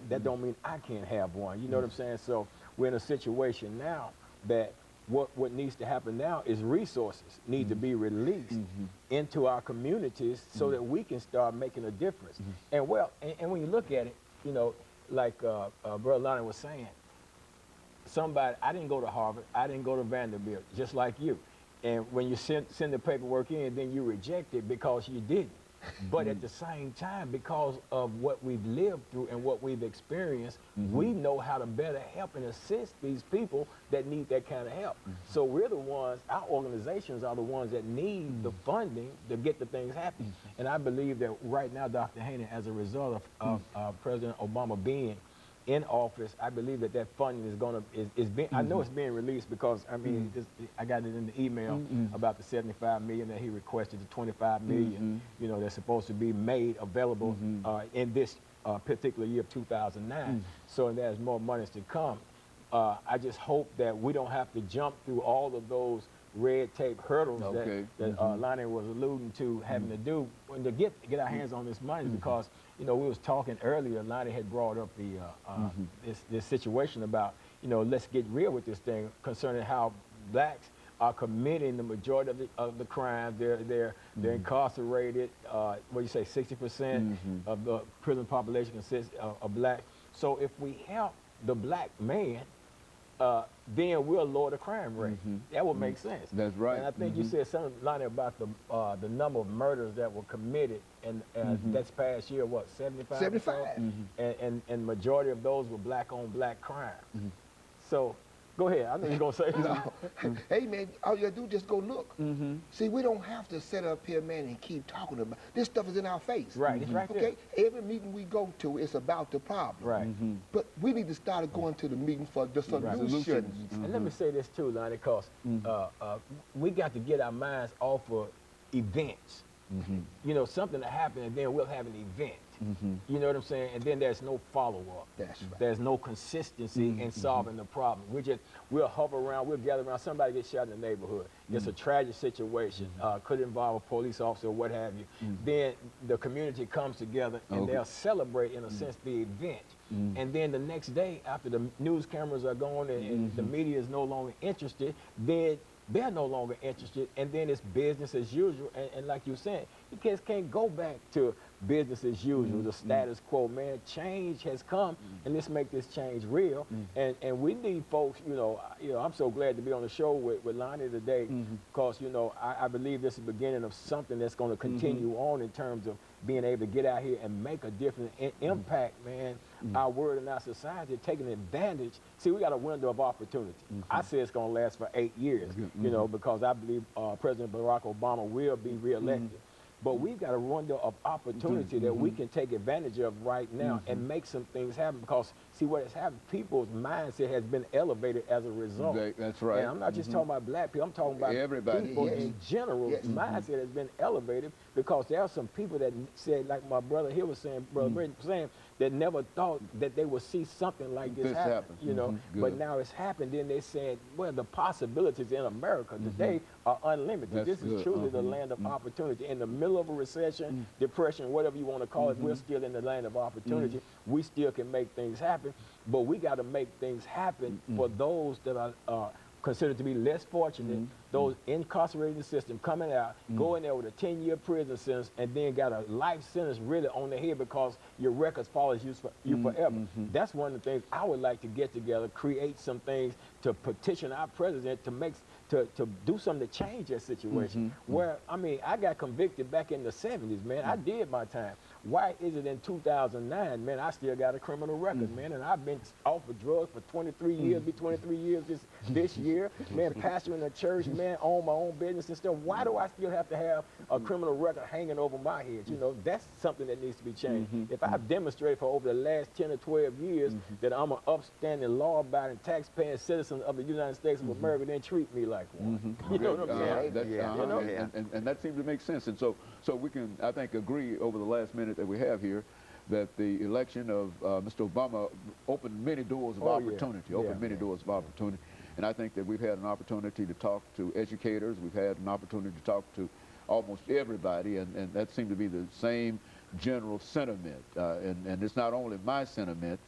that don't mean I can't have one. You know what I'm saying? So we're in a situation now that what needs to happen now is resources need to be released into our communities so that we can start making a difference. And well, and when you look at it, you know, like Brother Lonnie was saying, I didn't go to Harvard, I didn't go to Vanderbilt, just like you. And when you send the paperwork in, then you reject it because you didn't. But at the same time, because of what we've lived through and what we've experienced, we know how to better help and assist these people that need that kind of help. So we're the ones, our organizations are the ones that need the funding to get the things happening. And I believe that right now, Dr. Haney, as a result of President Obama being in office, I believe that funding is being, I know it's being released because, I mean, I got it in the email about the $75 million that he requested, the $25 million, you know, that's supposed to be made available in this particular year of 2009. So there's more monies to come. I just hope that we don't have to jump through all of those red tape hurdles that Lonnie was alluding to having to do when to get our hands on this money, because you know we was talking earlier. Lonnie had brought up the this situation about, you know, let's get real with this thing concerning how blacks are committing the majority of the crime. They're incarcerated. What do you say? 60% of the prison population consists of black. So if we help the black man, then we'll lower the crime rate. That would make sense. That's right. And I think you said something, Lonnie, about the number of murders that were committed, and that's past year, what, 75? 75. And majority of those were black on black crime. So, go ahead. I know you're gonna say something. Hey man, all you gotta do is just go look. See, we don't have to sit up here, man, and keep talking about this stuff. Is in our face. Right, it's right there. Okay, every meeting we go to, it's about the problem. Right. But we need to start going to the meeting for the solutions. And let me say this too, Lonnie, because we got to get our minds off of events. You know, something to happen, and then we'll have an event. You know what I'm saying? And then there's no follow-up. That's right. There's no consistency in solving the problem. We'll hover around, we'll gather around, somebody gets shot in the neighborhood. It's a tragic situation, could involve a police officer or what have you. Then the community comes together and they'll celebrate, in a sense, the event. And then the next day, after the news cameras are gone and the media is no longer interested, then they're no longer interested, and then it's business as usual. And like you were saying, you kids can't go back to business as usual, the status quo, man. Change has come, and let's make this change real. And we need folks, you know, I'm so glad to be on the show with Lonnie today, because, you know, I believe this is the beginning of something that's going to continue on in terms of being able to get out here and make a different impact, man. Our word in our society, taking advantage. See, we got a window of opportunity. I say it's going to last for 8 years, you know, because I believe President Barack Obama will be reelected. But we've got a window of opportunity that we can take advantage of right now and make some things happen, because, see, what has happened, people's mindset has been elevated as a result. That's right. And I'm not just talking about black people, I'm talking about everybody. People in general. Mindset has been elevated because there are some people that said, like my brother here was saying, Brother Britton was saying, that never thought that they would see something like this happen. You know, but now it's happened. Then they said, well, the possibilities in America today are unlimited. This is truly the land of opportunity. In the middle of a recession, depression, whatever you want to call it, we're still in the land of opportunity. We still can make things happen, but we got to make things happen for those that are considered to be less fortunate, those incarcerated in the system, coming out, going there with a 10-year prison sentence, and then got a life sentence really on their head because your records follows you forever. That's one of the things I would like to get together, create some things to petition our president to do something to change that situation. Where, I mean, I got convicted back in the 70s, man. I did my time. Why is it in 2009, man, I still got a criminal record, man, and I've been off of drugs for 23 years, be 23 years this year, man, pastoring a church, man, own my own business and stuff. Why do I still have to have a criminal record hanging over my head? You know, that's something that needs to be changed. If I've demonstrated for over the last 10 or 12 years that I'm an upstanding, law-abiding, tax-paying citizen of the United States of America, then treat me like one. You know what I'm saying? And that seems to make sense. And so we can, I think, agree over the last minute that we have here that the election of Mr. Obama opened many doors of opportunity, many doors of opportunity. And I think that we've had an opportunity to talk to educators. We've had an opportunity to talk to almost everybody, and that seemed to be the same general sentiment, and it's not only my sentiment,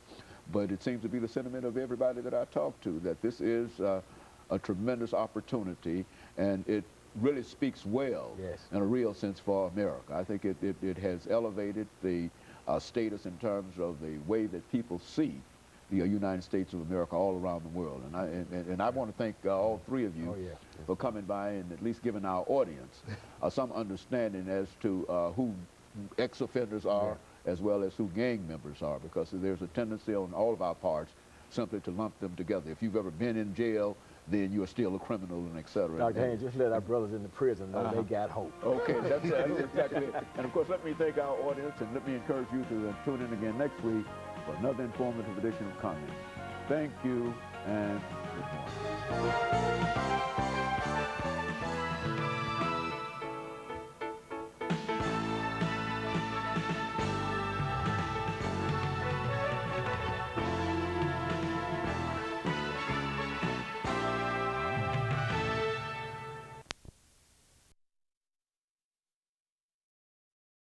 but it seems to be the sentiment of everybody that I talk to, that this is a tremendous opportunity, and it really speaks well in a real sense for America. I think it has elevated the status in terms of the way that people see the United States of America all around the world. And I want to thank all three of you for coming by and at least giving our audience some understanding as to who ex-offenders are as well as who gang members are, because there's a tendency on all of our parts simply to lump them together. If you've ever been in jail, then you're still a criminal, and et cetera. Dr. Haynes, just let our brothers in the prison know they got hope. Okay, that's exactly it. And of course, let me thank our audience, and let me encourage you to tune in again next week for another informative edition of Comments. Thank you, and good morning.